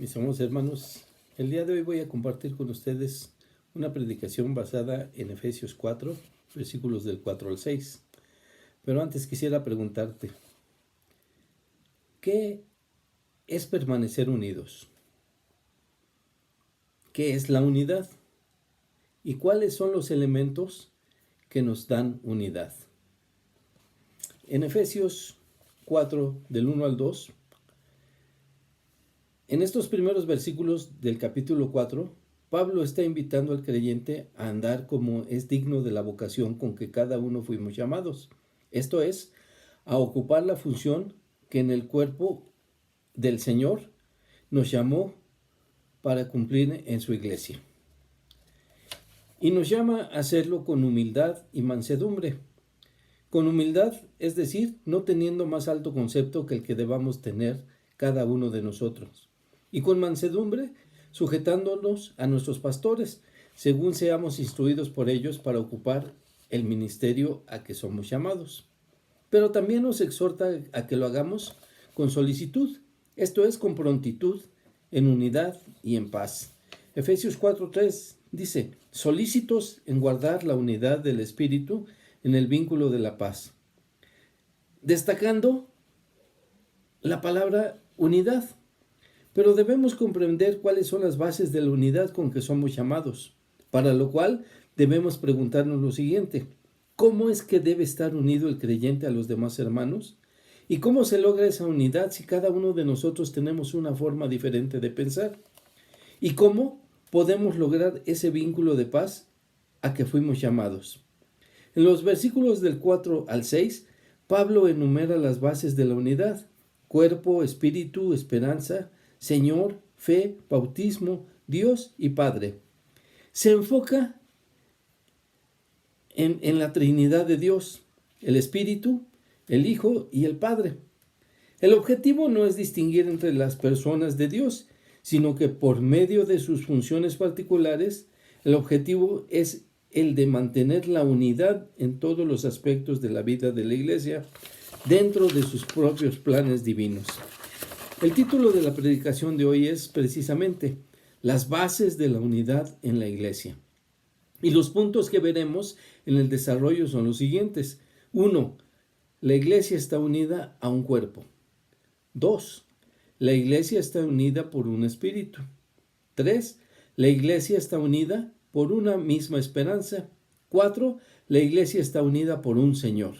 Mis amados hermanos, el día de hoy voy a compartir con ustedes una predicación basada en Efesios 4, versículos del 4 al 6. Pero antes quisiera preguntarte, ¿qué es permanecer unidos? ¿Qué es la unidad? ¿Y cuáles son los elementos que nos dan unidad? En Efesios 4, del 1 al 2, en estos primeros versículos del capítulo 4, Pablo está invitando al creyente a andar como es digno de la vocación con que cada uno fuimos llamados. Esto es, a ocupar la función que en el cuerpo del Señor nos llamó para cumplir en su iglesia. Y nos llama a hacerlo con humildad y mansedumbre. Con humildad, es decir, no teniendo más alto concepto que el que debamos tener cada uno de nosotros. Y con mansedumbre, sujetándonos a nuestros pastores, según seamos instruidos por ellos para ocupar el ministerio a que somos llamados. Pero también nos exhorta a que lo hagamos con solicitud, esto es, con prontitud, en unidad y en paz. Efesios 4:3 dice, solícitos en guardar la unidad del Espíritu en el vínculo de la paz. Destacando la palabra unidad. Pero debemos comprender cuáles son las bases de la unidad con que somos llamados, para lo cual debemos preguntarnos lo siguiente: ¿cómo es que debe estar unido el creyente a los demás hermanos? ¿Y cómo se logra esa unidad si cada uno de nosotros tenemos una forma diferente de pensar? ¿Y cómo podemos lograr ese vínculo de paz a que fuimos llamados? En los versículos del 4 al 6, Pablo enumera las bases de la unidad: cuerpo, espíritu, esperanza, Señor, fe, bautismo, Dios y Padre. Se enfoca en la Trinidad de Dios, el Espíritu, el Hijo y el Padre. El objetivo no es distinguir entre las personas de Dios, sino que por medio de sus funciones particulares, el objetivo es el de mantener la unidad en todos los aspectos de la vida de la Iglesia dentro de sus propios planes divinos. El título de la predicación de hoy es precisamente las bases de la unidad en la Iglesia. Y los puntos que veremos en el desarrollo son los siguientes. 1. La Iglesia está unida a un cuerpo. 2. La Iglesia está unida por un espíritu. 3. La Iglesia está unida por una misma esperanza. 4. La Iglesia está unida por un Señor.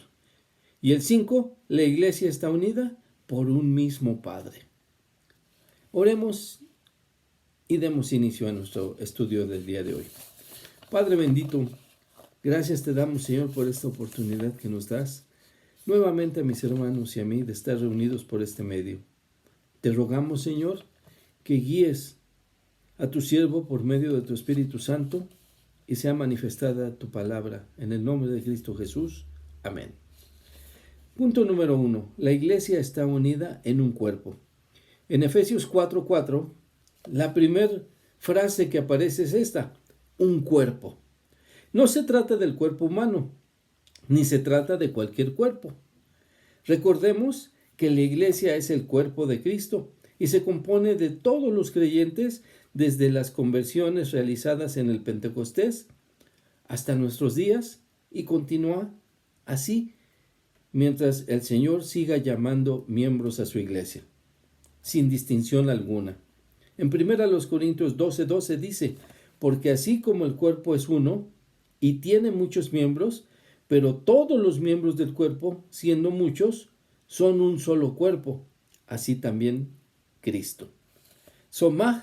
Y el 5. La Iglesia está unida por un mismo Padre. Oremos y demos inicio a nuestro estudio del día de hoy. Padre bendito, gracias te damos, Señor, por esta oportunidad que nos das nuevamente a mis hermanos y a mí de estar reunidos por este medio. Te rogamos, Señor, que guíes a tu siervo por medio de tu Espíritu Santo y sea manifestada tu palabra. En el nombre de Cristo Jesús. Amén. Punto número 1. La Iglesia está unida en un cuerpo. En Efesios 4:4, la primera frase que aparece es esta: un cuerpo. No se trata del cuerpo humano, ni se trata de cualquier cuerpo. Recordemos que la Iglesia es el cuerpo de Cristo y se compone de todos los creyentes desde las conversiones realizadas en el Pentecostés hasta nuestros días, y continúa así mientras el Señor siga llamando miembros a su Iglesia, sin distinción alguna. En 1 Corintios 12:12 dice, porque así como el cuerpo es uno y tiene muchos miembros, pero todos los miembros del cuerpo, siendo muchos, son un solo cuerpo, así también Cristo. Somaj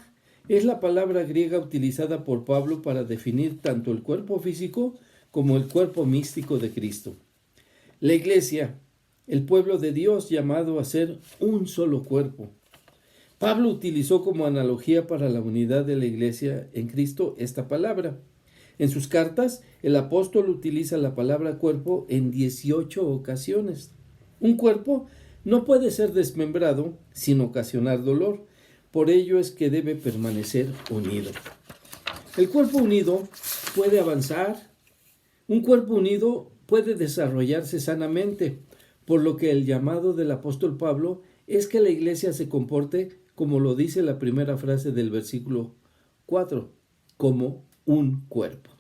es la palabra griega utilizada por Pablo para definir tanto el cuerpo físico como el cuerpo místico de Cristo. La Iglesia, el pueblo de Dios llamado a ser un solo cuerpo. Pablo utilizó como analogía para la unidad de la Iglesia en Cristo esta palabra. En sus cartas, el apóstol utiliza la palabra cuerpo en 18 ocasiones. Un cuerpo no puede ser desmembrado sin ocasionar dolor, por ello es que debe permanecer unido. El cuerpo unido puede avanzar, un cuerpo unido puede desarrollarse sanamente, por lo que el llamado del apóstol Pablo es que la Iglesia se comporte como lo dice la primera frase del versículo 4, como un cuerpo.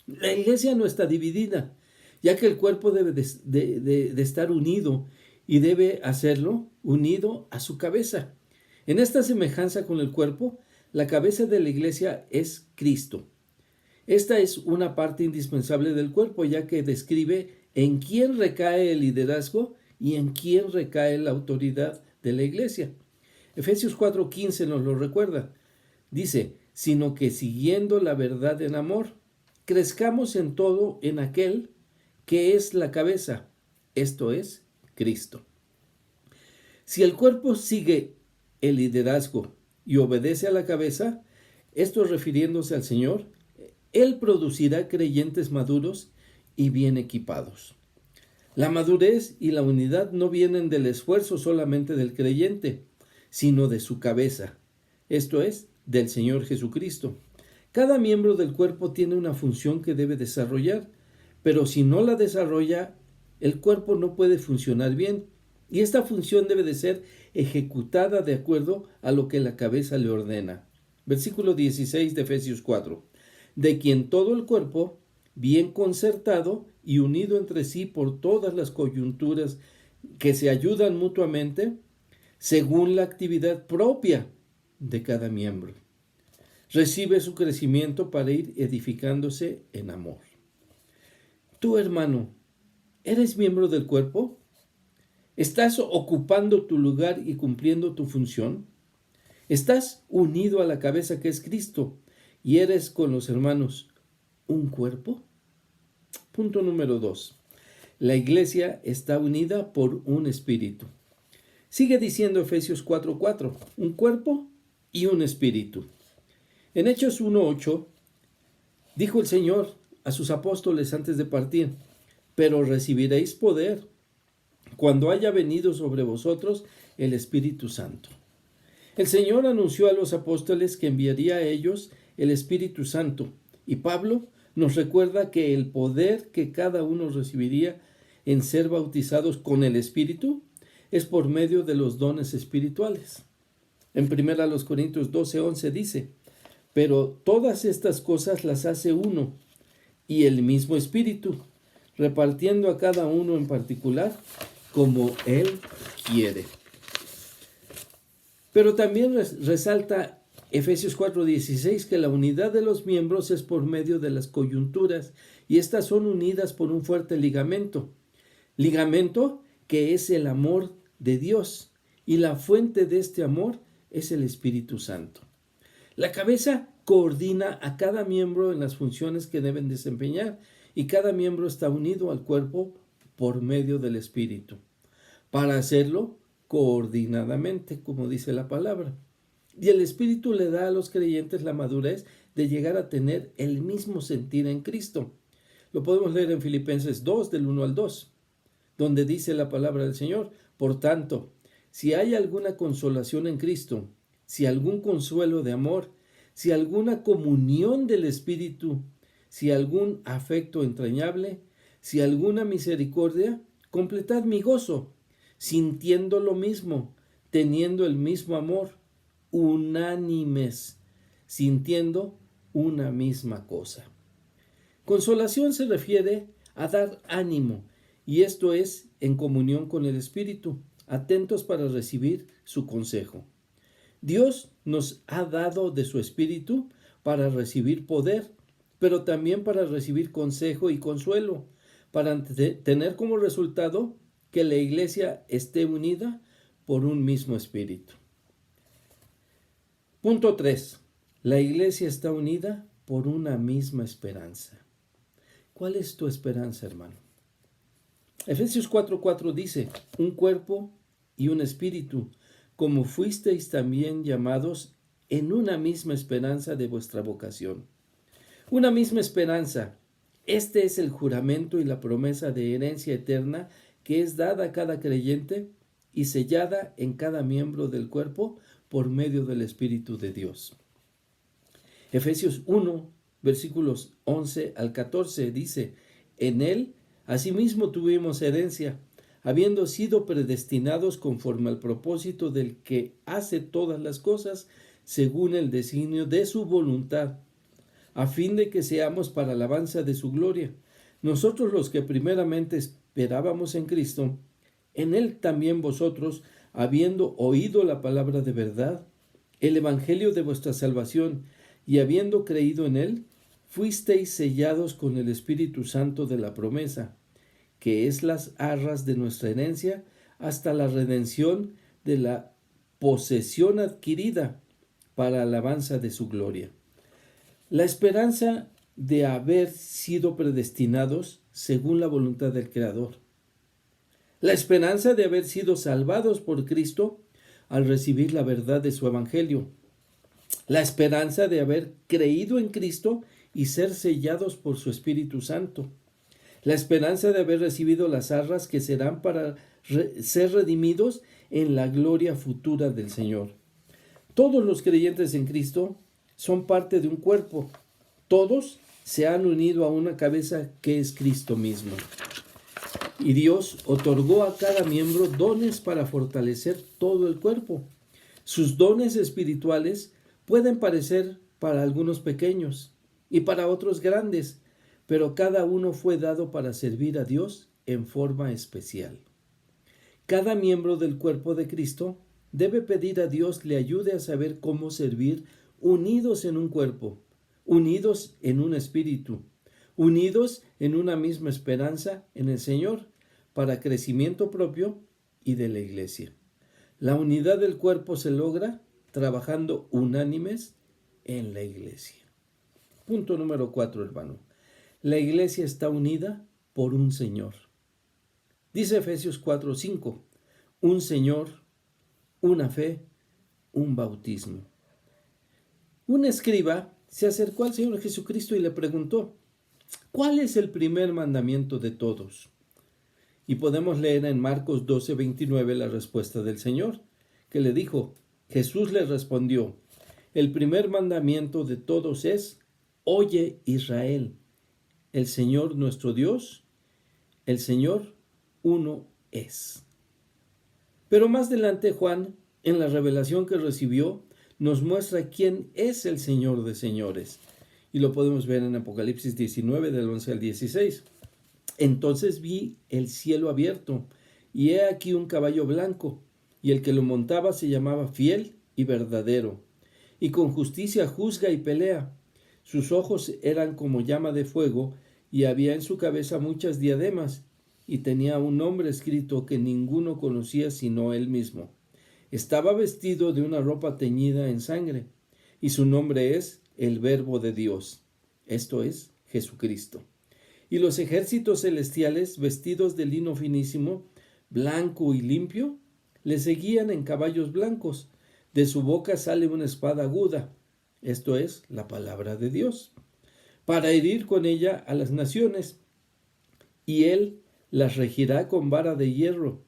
La iglesia no está dividida, ya que el cuerpo debe de estar unido y debe hacerlo unido a su cabeza. En esta semejanza con el cuerpo, la cabeza de la iglesia es Cristo. Esta es una parte indispensable del cuerpo, ya que describe en quién recae el liderazgo y en quién recae la autoridad de la iglesia. Efesios 4:15 nos lo recuerda. Dice, sino que siguiendo la verdad en amor, crezcamos en todo en aquel que es la cabeza, esto es, Cristo. Si el cuerpo sigue el liderazgo y obedece a la cabeza, esto refiriéndose al Señor, Él producirá creyentes maduros y bien equipados. La madurez y la unidad no vienen del esfuerzo solamente del creyente, sino de su cabeza, esto es, del Señor Jesucristo. Cada miembro del cuerpo tiene una función que debe desarrollar, pero si no la desarrolla, el cuerpo no puede funcionar bien, y esta función debe de ser ejecutada de acuerdo a lo que la cabeza le ordena. Versículo 16 de Efesios 4. De quien todo el cuerpo, bien concertado y unido entre sí por todas las coyunturas que se ayudan mutuamente, según la actividad propia de cada miembro, recibe su crecimiento para ir edificándose en amor. Tú, hermano, ¿eres miembro del cuerpo? ¿Estás ocupando tu lugar y cumpliendo tu función? ¿Estás unido a la cabeza que es Cristo y eres con los hermanos un cuerpo? Punto número 2. La iglesia está unida por un espíritu. Sigue diciendo Efesios 4:4, un cuerpo y un espíritu. En Hechos 1:8, dijo el Señor a sus apóstoles antes de partir, pero recibiréis poder cuando haya venido sobre vosotros el Espíritu Santo. El Señor anunció a los apóstoles que enviaría a ellos el Espíritu Santo, y Pablo nos recuerda que el poder que cada uno recibiría en ser bautizados con el Espíritu es por medio de los dones espirituales. En 1 Corintios 12:11 dice, pero todas estas cosas las hace uno y el mismo Espíritu, repartiendo a cada uno en particular como Él quiere. Pero también resalta Efesios 4:16 que la unidad de los miembros es por medio de las coyunturas y estas son unidas por un fuerte ligamento. Ligamento que es el amor de Dios y la fuente de este amor es el Espíritu Santo. La cabeza coordina a cada miembro en las funciones que deben desempeñar y cada miembro está unido al cuerpo por medio del Espíritu, para hacerlo coordinadamente, como dice la palabra. Y el Espíritu le da a los creyentes la madurez de llegar a tener el mismo sentir en Cristo. Lo podemos leer en Filipenses 2, del 1 al 2, donde dice la palabra del Señor, por tanto, si hay alguna consolación en Cristo, si algún consuelo de amor, si alguna comunión del Espíritu, si algún afecto entrañable, si alguna misericordia, completad mi gozo, sintiendo lo mismo, teniendo el mismo amor, unánimes, sintiendo una misma cosa. Consolación se refiere a dar ánimo, y esto es en comunión con el Espíritu, atentos para recibir su consejo. Dios nos ha dado de su Espíritu para recibir poder, pero también para recibir consejo y consuelo, para tener como resultado que la iglesia esté unida por un mismo Espíritu. Punto 3. La iglesia está unida por una misma esperanza. ¿Cuál es tu esperanza, hermano? Efesios 4:4 dice, un cuerpo y un espíritu, como fuisteis también llamados en una misma esperanza de vuestra vocación. Una misma esperanza. Este es el juramento y la promesa de herencia eterna que es dada a cada creyente y sellada en cada miembro del cuerpo por medio del Espíritu de Dios. Efesios 1, versículos 11 al 14 dice, en él asimismo tuvimos herencia, habiendo sido predestinados conforme al propósito del que hace todas las cosas según el designio de su voluntad, a fin de que seamos para alabanza de su gloria. Nosotros los que primeramente esperábamos en Cristo, en él también vosotros, habiendo oído la palabra de verdad, el evangelio de vuestra salvación, y habiendo creído en él, fuisteis sellados con el Espíritu Santo de la promesa, que es las arras de nuestra herencia, hasta la redención de la posesión adquirida para alabanza de su gloria. La esperanza de haber sido predestinados según la voluntad del Creador. La esperanza de haber sido salvados por Cristo al recibir la verdad de su Evangelio. La esperanza de haber creído en Cristo y ser sellados por su Espíritu Santo. La esperanza de haber recibido las arras que serán para ser redimidos en la gloria futura del Señor. Todos los creyentes en Cristo son parte de un cuerpo. Todos se han unido a una cabeza que es Cristo mismo. Y Dios otorgó a cada miembro dones para fortalecer todo el cuerpo. Sus dones espirituales pueden parecer para algunos pequeños y para otros grandes, pero cada uno fue dado para servir a Dios en forma especial. Cada miembro del cuerpo de Cristo debe pedir a Dios le ayude a saber cómo servir unidos en un cuerpo, unidos en un espíritu, unidos en una misma esperanza en el Señor, para crecimiento propio y de la iglesia. La unidad del cuerpo se logra trabajando unánimes en la iglesia. Punto número 4, hermano. La iglesia está unida por un Señor. Dice Efesios 4:5, un Señor, una fe, un bautismo. Un escriba se acercó al Señor Jesucristo y le preguntó, ¿cuál es el primer mandamiento de todos? Y podemos leer en Marcos 12:29 la respuesta del Señor, que le dijo, Jesús le respondió, el primer mandamiento de todos es, oye Israel, el Señor nuestro Dios, el Señor uno es. Pero más adelante Juan, en la revelación que recibió, nos muestra quién es el Señor de señores. Y lo podemos ver en Apocalipsis 19, del 11 al 16. Entonces vi el cielo abierto, y he aquí un caballo blanco, y el que lo montaba se llamaba Fiel y Verdadero, y con justicia juzga y pelea. Sus ojos eran como llama de fuego, y había en su cabeza muchas diademas, y tenía un nombre escrito que ninguno conocía sino él mismo. Estaba vestido de una ropa teñida en sangre, y su nombre es el Verbo de Dios, esto es, Jesucristo. Y los ejércitos celestiales, vestidos de lino finísimo, blanco y limpio, le seguían en caballos blancos. De su boca sale una espada aguda, esto es, la palabra de Dios, para herir con ella a las naciones. Y él las regirá con vara de hierro,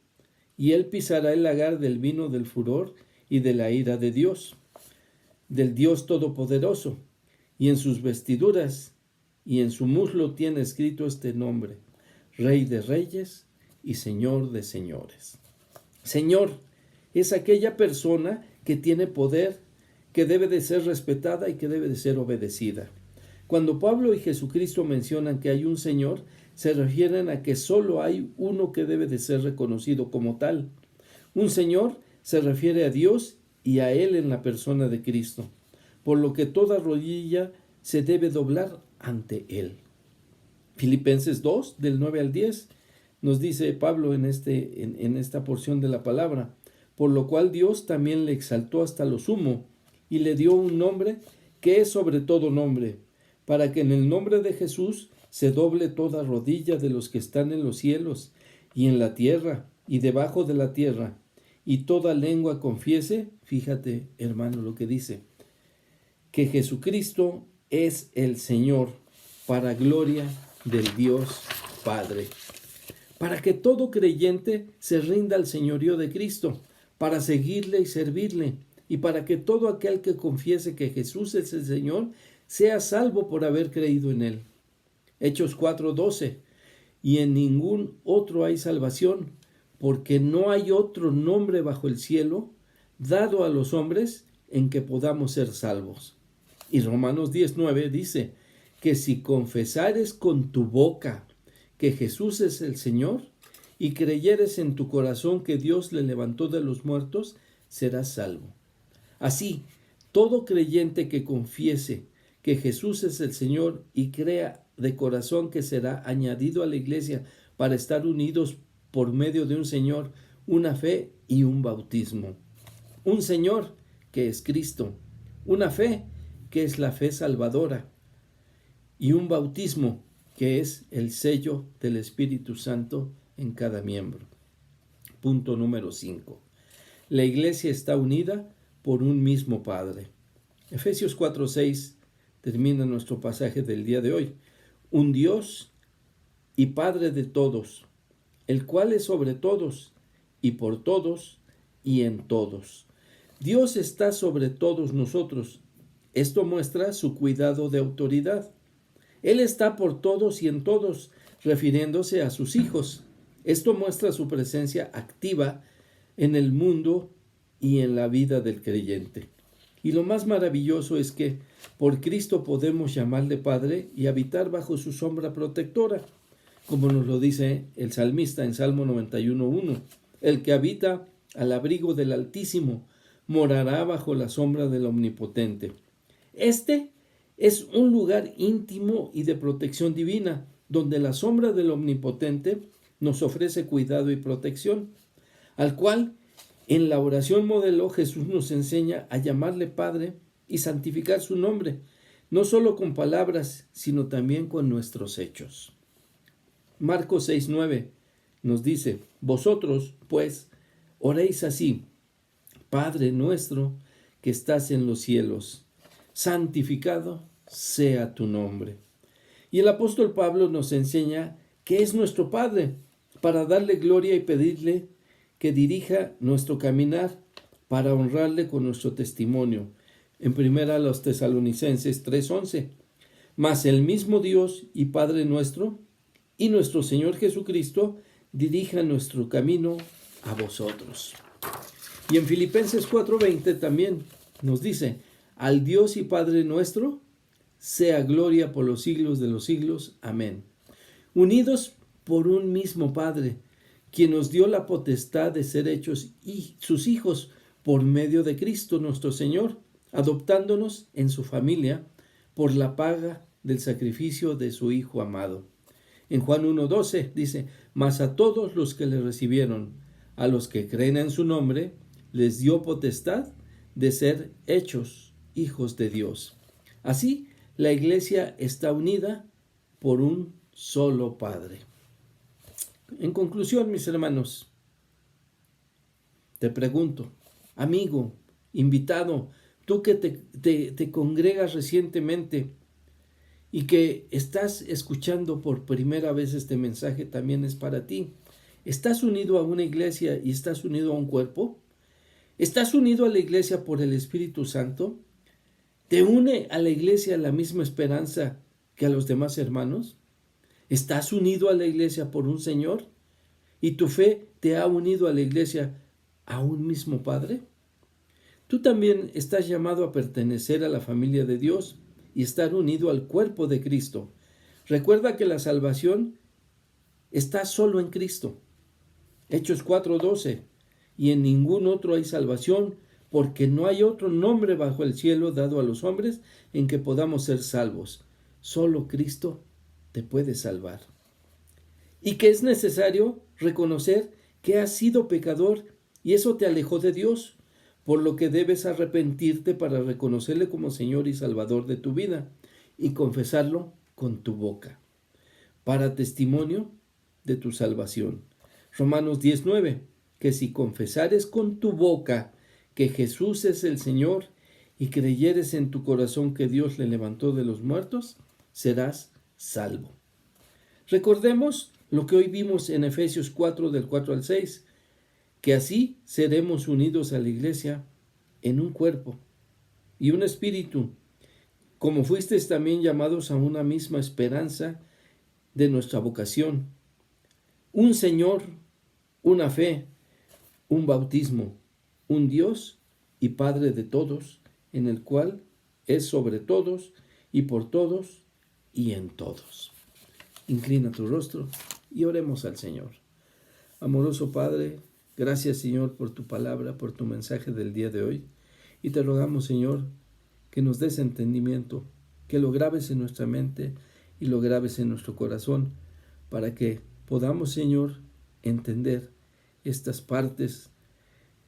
y él pisará el lagar del vino del furor y de la ira de Dios, del Dios Todopoderoso, y en sus vestiduras y en su muslo tiene escrito este nombre, Rey de Reyes y Señor de Señores. Señor es aquella persona que tiene poder, que debe de ser respetada y que debe de ser obedecida. Cuando Pablo y Jesucristo mencionan que hay un Señor, se refieren a que solo hay uno que debe de ser reconocido como tal. Un Señor se refiere a Dios y a Él en la persona de Cristo, por lo que toda rodilla se debe doblar ante Él. Filipenses 2, del 9 al 10, nos dice Pablo en esta porción de la palabra, por lo cual Dios también le exaltó hasta lo sumo y le dio un nombre que es sobre todo nombre, para que en el nombre de Jesús se doble toda rodilla de los que están en los cielos y en la tierra y debajo de la tierra, y toda lengua confiese, fíjate hermano lo que dice, que Jesucristo es el Señor, para gloria del Dios Padre. Para que todo creyente se rinda al señorío de Cristo, para seguirle y servirle, y para que todo aquel que confiese que Jesús es el Señor, sea salvo por haber creído en Él. Hechos 4:12, y en ningún otro hay salvación, porque no hay otro nombre bajo el cielo dado a los hombres en que podamos ser salvos. Y Romanos 10:9 dice que si confesares con tu boca que Jesús es el Señor y creyeres en tu corazón que Dios le levantó de los muertos, serás salvo. Así, todo creyente que confiese que Jesús es el Señor y crea de corazón que será añadido a la iglesia para estar unidos por medio de un Señor, una fe y un bautismo. Un Señor que es Cristo, una fe que es la fe salvadora y un bautismo que es el sello del Espíritu Santo en cada miembro. Punto número 5. La iglesia está unida por un mismo Padre. Efesios 4:6 termina nuestro pasaje del día de hoy. Un Dios y Padre de todos, el cual es sobre todos y por todos y en todos. Dios está sobre todos nosotros. Esto muestra su cuidado de autoridad. Él está por todos y en todos, refiriéndose a sus hijos. Esto muestra su presencia activa en el mundo y en la vida del creyente. Y lo más maravilloso es que por Cristo podemos llamarle Padre y habitar bajo su sombra protectora, como nos lo dice el salmista en Salmo 91:1. El que habita al abrigo del Altísimo morará bajo la sombra del Omnipotente. Este es un lugar íntimo y de protección divina, donde la sombra del Omnipotente nos ofrece cuidado y protección, al cual en la oración modelo Jesús nos enseña a llamarle Padre y santificar su nombre, no solo con palabras, sino también con nuestros hechos. Marcos 6:9 nos dice: vosotros, pues, oréis así: Padre nuestro que estás en los cielos, santificado sea tu nombre. Y el apóstol Pablo nos enseña que es nuestro Padre, para darle gloria y pedirle que dirija nuestro caminar, para honrarle con nuestro testimonio. En 1 Tesalonicenses 3:11. Mas el mismo Dios y Padre nuestro y nuestro Señor Jesucristo dirija nuestro camino a vosotros. Y en Filipenses 4:20 también nos dice: al Dios y Padre nuestro sea gloria por los siglos de los siglos. Amén. Unidos por un mismo Padre, quien nos dio la potestad de ser hechos sus hijos por medio de Cristo nuestro Señor, adoptándonos en su familia por la paga del sacrificio de su Hijo amado. En Juan 1:12 dice: mas a todos los que le recibieron, a los que creen en su nombre, les dio potestad de ser hechos hijos de Dios. Así, la iglesia está unida por un solo Padre. En conclusión, mis hermanos, te pregunto, amigo, invitado, tú que te congregas recientemente y que estás escuchando por primera vez este mensaje, también es para ti. ¿Estás unido a una iglesia y estás unido a un cuerpo? ¿Estás unido a la iglesia por el Espíritu Santo? ¿Te une a la iglesia la misma esperanza que a los demás hermanos? ¿Estás unido a la iglesia por un Señor? ¿Y tu fe te ha unido a la iglesia a un mismo Padre? Tú también estás llamado a pertenecer a la familia de Dios y estar unido al cuerpo de Cristo. Recuerda que la salvación está solo en Cristo. Hechos 4:12. Y en ningún otro hay salvación, porque no hay otro nombre bajo el cielo dado a los hombres en que podamos ser salvos. Solo Cristo te puede salvar. Y que es necesario reconocer que has sido pecador y eso te alejó de Dios, por lo que debes arrepentirte para reconocerle como Señor y Salvador de tu vida y confesarlo con tu boca, para testimonio de tu salvación. Romanos 10:9, que si confesares con tu boca que Jesús es el Señor y creyeres en tu corazón que Dios le levantó de los muertos, serás salvo. Recordemos lo que hoy vimos en Efesios 4, del 4 al 6, que así seremos unidos a la iglesia en un cuerpo y un espíritu, como fuisteis también llamados a una misma esperanza de nuestra vocación, un Señor, una fe, un bautismo, un Dios y Padre de todos, en el cual es sobre todos y por todos y en todos. Inclina tu rostro y oremos al Señor. Amoroso Padre, gracias Señor por tu palabra, por tu mensaje del día de hoy. Y te rogamos Señor que nos des entendimiento, que lo grabes en nuestra mente y lo grabes en nuestro corazón, para que podamos Señor entender estas partes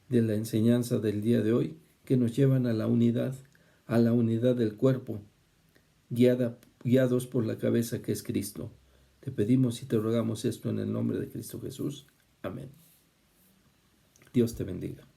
de la enseñanza del día de hoy que nos llevan a la unidad del cuerpo, guiados por la cabeza que es Cristo. Te pedimos y te rogamos esto en el nombre de Cristo Jesús. Amén. Dios te bendiga.